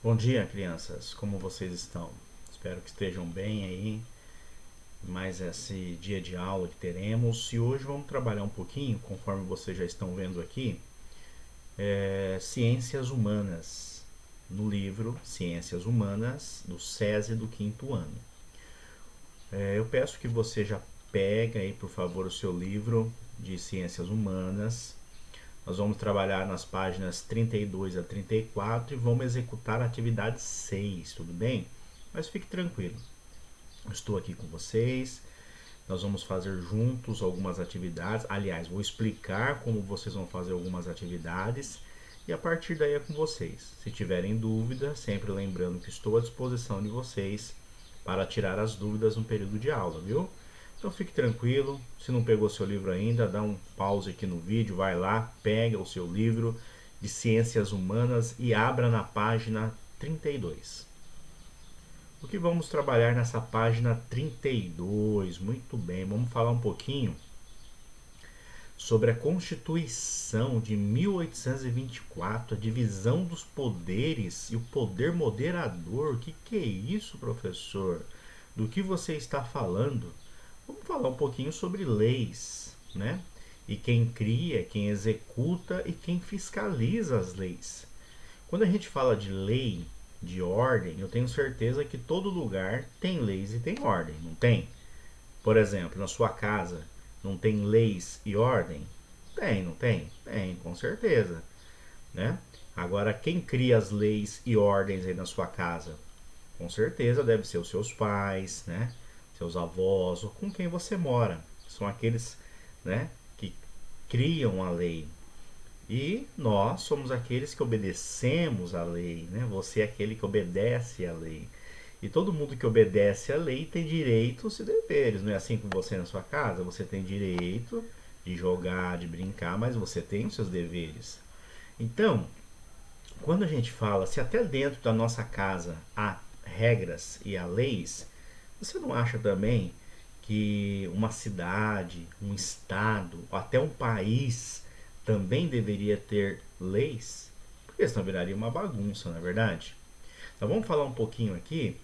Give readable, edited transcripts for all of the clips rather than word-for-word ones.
Bom dia, crianças. Como vocês estão? Espero que estejam bem aí. Mais esse dia de aula que teremos. E hoje vamos trabalhar um pouquinho, conforme vocês já estão vendo aqui, ciências humanas. No livro Ciências Humanas, do SESI do quinto ano. Eu peço que você já pegue aí, por favor, o seu livro de Ciências Humanas. Nós vamos trabalhar nas páginas 32 a 34 e vamos executar a atividade 6, tudo bem? Mas fique tranquilo, eu estou aqui com vocês, nós vamos fazer juntos algumas atividades. Aliás, vou explicar como vocês vão fazer algumas atividades e a partir daí é com vocês. Se tiverem dúvida, sempre lembrando que estou à disposição de vocês para tirar as dúvidas no período de aula, viu? Então fique tranquilo, se não pegou seu livro ainda, dá um pause aqui no vídeo, vai lá, pega o seu livro de Ciências Humanas e abra na página 32. O que vamos trabalhar nessa página 32? Muito bem, vamos falar um pouquinho sobre a Constituição de 1824, a divisão dos poderes e o poder moderador. O que é isso, professor? Do que você está falando? Vamos falar um pouquinho sobre leis, né? E quem cria, quem executa e quem fiscaliza as leis. Quando a gente fala de lei, de ordem, eu tenho certeza que todo lugar tem leis e tem ordem, não tem? Por exemplo, na sua casa, não tem leis e ordem? Tem, não tem? Tem, com certeza, né? Agora, quem cria as leis e ordens aí na sua casa? Com certeza deve ser os seus pais, né? Seus avós, ou com quem você mora. São aqueles, né, que criam a lei. E nós somos aqueles que obedecemos à lei, né? Você é aquele que obedece à lei. E todo mundo que obedece à lei tem direitos e deveres. Não é assim com você na sua casa? Você tem direito de jogar, de brincar, mas você tem os seus deveres. Então, quando a gente fala, se até dentro da nossa casa há regras e há leis, você não acha também que uma cidade, um estado, ou até um país também deveria ter leis? Porque senão viraria uma bagunça, não é verdade? Então vamos falar um pouquinho aqui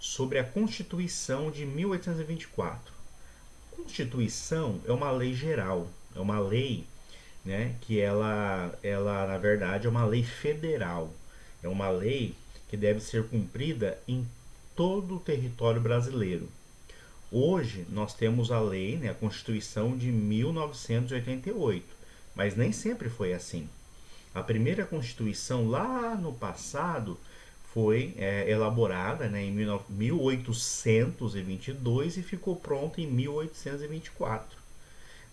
sobre a Constituição de 1824. A Constituição é uma lei geral, é uma lei, né, que ela na verdade é uma lei federal, é uma lei que deve ser cumprida em todo o território brasileiro. Hoje nós temos a lei, né, a Constituição de 1988, mas nem sempre foi assim. A primeira Constituição lá no passado foi elaborada, né, em 1822 e ficou pronta em 1824.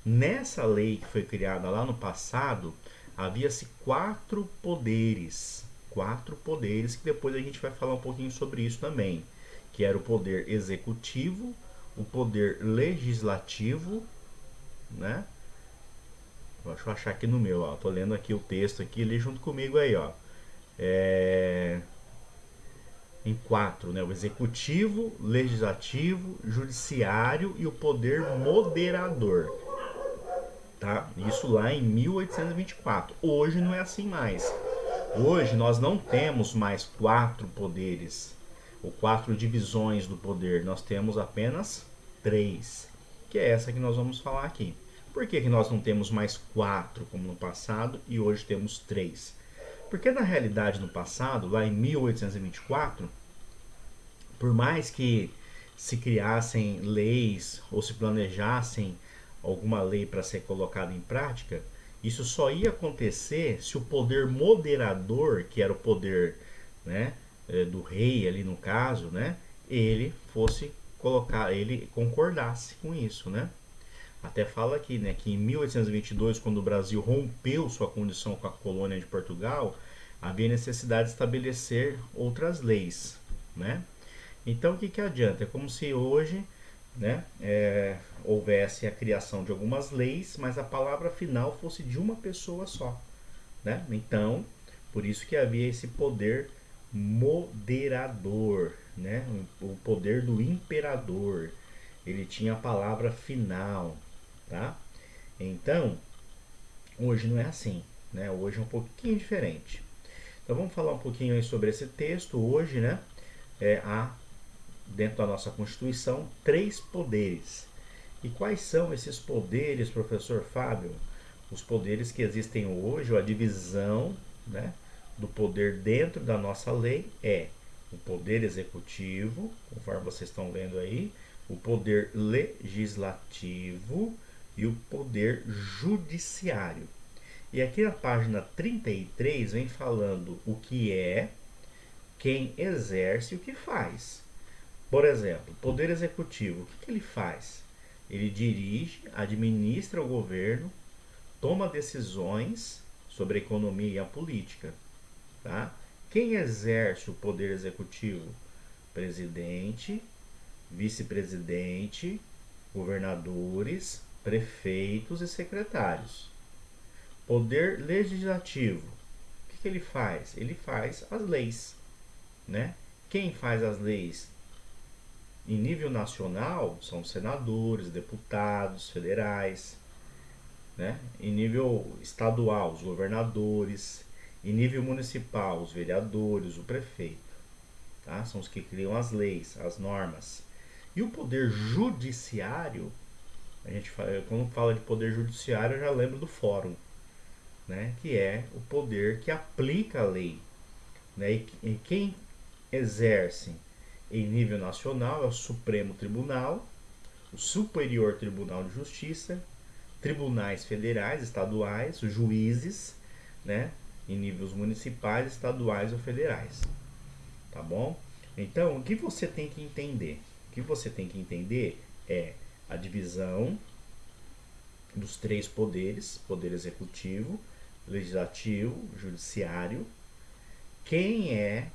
Nessa lei que foi criada lá no passado, havia-se quatro poderes que depois a gente vai falar um pouquinho sobre isso também, que era o poder executivo, o poder legislativo, né? Deixa eu achar aqui no meu, ó. Tô lendo aqui o texto aqui, lê junto comigo aí, ó. É... Em quatro, né? O executivo, legislativo, judiciário e o poder moderador. Tá? Isso lá em 1824. Hoje não é assim mais. Hoje nós não temos mais quatro poderes ou quatro divisões do poder. Nós temos apenas três, que é essa que nós vamos falar aqui. Por que nós não temos mais quatro como no passado e hoje temos três? Porque na realidade no passado, lá em 1824, por mais que se criassem leis ou se planejassem alguma lei para ser colocada em prática, isso só ia acontecer se o poder moderador, que era o poder, né, do rei ali no caso, né, ele fosse colocar, ele concordasse com isso, né? Até fala aqui, né, que em 1822, quando o Brasil rompeu sua condição com a colônia de Portugal, havia necessidade de estabelecer outras leis, né? Então, o que adianta? É como se hoje, né, houvesse a criação de algumas leis, mas a palavra final fosse de uma pessoa só. Né? Então, por isso que havia esse poder moderador, né? O poder do imperador. Ele tinha a palavra final. Tá? Então, hoje não é assim. Né? Hoje é um pouquinho diferente. Então vamos falar um pouquinho aí sobre esse texto hoje, né? Há dentro da nossa Constituição 3 poderes. E quais são esses poderes, professor Fábio? Os poderes que existem hoje, ou a divisão, né, do poder dentro da nossa lei é o poder executivo, conforme vocês estão vendo aí, o poder legislativo e o poder judiciário. E aqui na página 33 vem falando o que é, quem exerce e o que faz. Por exemplo, poder executivo, o que ele faz? Ele dirige, administra o governo, toma decisões sobre a economia e a política. Tá? Quem exerce o poder executivo? Presidente, vice-presidente, governadores, prefeitos e secretários. Poder legislativo, o que ele faz? Ele faz as leis. Né? Quem faz as leis em nível nacional são os senadores, deputados federais, né? Em nível estadual, os governadores, em nível municipal, os vereadores, o prefeito, tá? São os que criam as leis, as normas. E o poder judiciário, a gente quando fala de poder judiciário, eu já lembro do fórum, né? Que é o poder que aplica a lei, né? E quem exerce em nível nacional é o Supremo Tribunal, o Superior Tribunal de Justiça, tribunais federais, estaduais, os juízes, né, em níveis municipais, estaduais ou federais. Tá bom? Então, o que você tem que entender? O que você tem que entender é a divisão dos 3 poderes, poder executivo, legislativo, judiciário, quem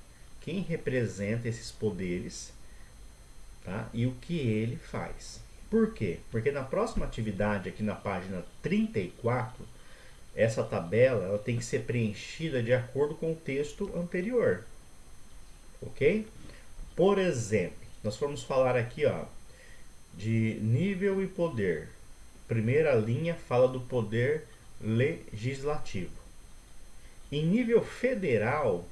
representa esses poderes, tá? E o que ele faz. Por quê? Porque na próxima atividade, aqui na página 34, essa tabela ela tem que ser preenchida de acordo com o texto anterior. Ok? Por exemplo, nós vamos falar aqui ó, de nível e poder. Primeira linha fala do poder legislativo. Em nível federal,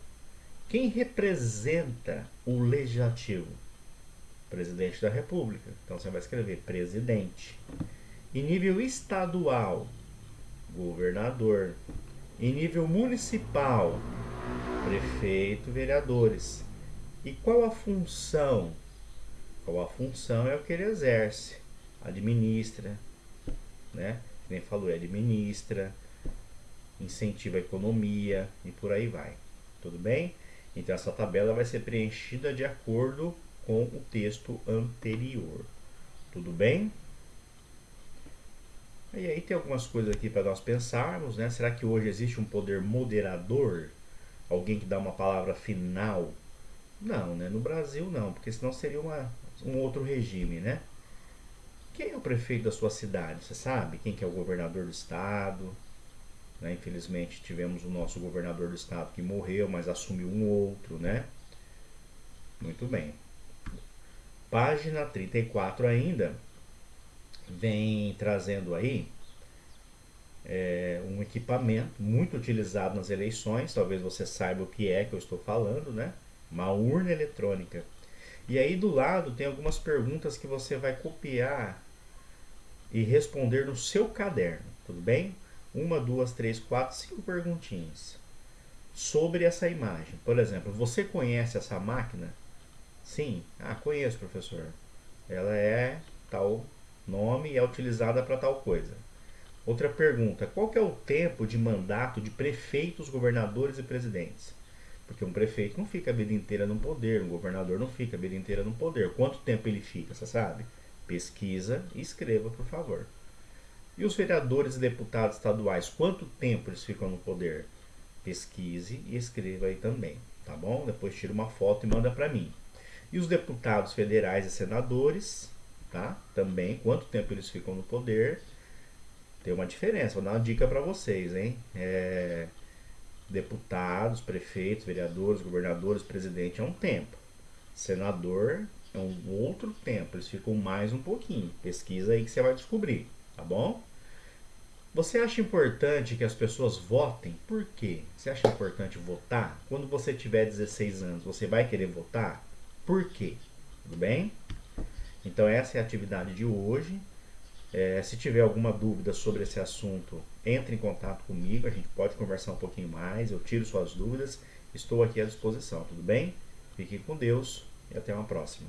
quem representa o legislativo? Presidente da República. Então você vai escrever presidente. Em nível estadual, governador. Em nível municipal, prefeito, vereadores. E qual a função? Qual a função é o que ele exerce? Administra, né? Nem falou, administra, incentiva a economia e por aí vai. Tudo bem? Então essa tabela vai ser preenchida de acordo com o texto anterior. Tudo bem? E aí tem algumas coisas aqui para nós pensarmos, né? Será que hoje existe um poder moderador? Alguém que dá uma palavra final? Não, né? No Brasil não, porque senão seria um outro regime, né? Quem é o prefeito da sua cidade? Você sabe? Quem que é o governador do estado? Né? Infelizmente tivemos o nosso governador do estado que morreu, mas assumiu um outro, né? Muito bem. Página 34 ainda vem trazendo aí um equipamento muito utilizado nas eleições, talvez você saiba o que é que eu estou falando, né? Uma urna eletrônica. E aí do lado tem algumas perguntas que você vai copiar e responder no seu caderno, tudo bem? 1, 2, 3, 4, 5 perguntinhas sobre essa imagem. Por exemplo, você conhece essa máquina? Sim. Ah, conheço, professor. Ela é tal nome e é utilizada para tal coisa. Outra pergunta, qual que é o tempo de mandato de prefeitos, governadores e presidentes? Porque um prefeito não fica a vida inteira no poder, um governador não fica a vida inteira no poder. Quanto tempo ele fica, você sabe? Pesquisa e escreva, por favor. E os vereadores e deputados estaduais, quanto tempo eles ficam no poder? Pesquise e escreva aí também, tá bom? Depois tira uma foto e manda para mim. E os deputados federais e senadores, tá? Também, quanto tempo eles ficam no poder? Tem uma diferença, vou dar uma dica para vocês, hein? Deputados, prefeitos, vereadores, governadores, presidente é um tempo. Senador é um outro tempo, eles ficam mais um pouquinho. Pesquisa aí que você vai descobrir, tá bom? Você acha importante que as pessoas votem? Por quê? Você acha importante votar? Quando você tiver 16 anos, você vai querer votar? Por quê? Tudo bem? Então essa é a atividade de hoje. Se tiver alguma dúvida sobre esse assunto, entre em contato comigo, a gente pode conversar um pouquinho mais, eu tiro suas dúvidas, estou aqui à disposição, tudo bem? Fique com Deus e até uma próxima.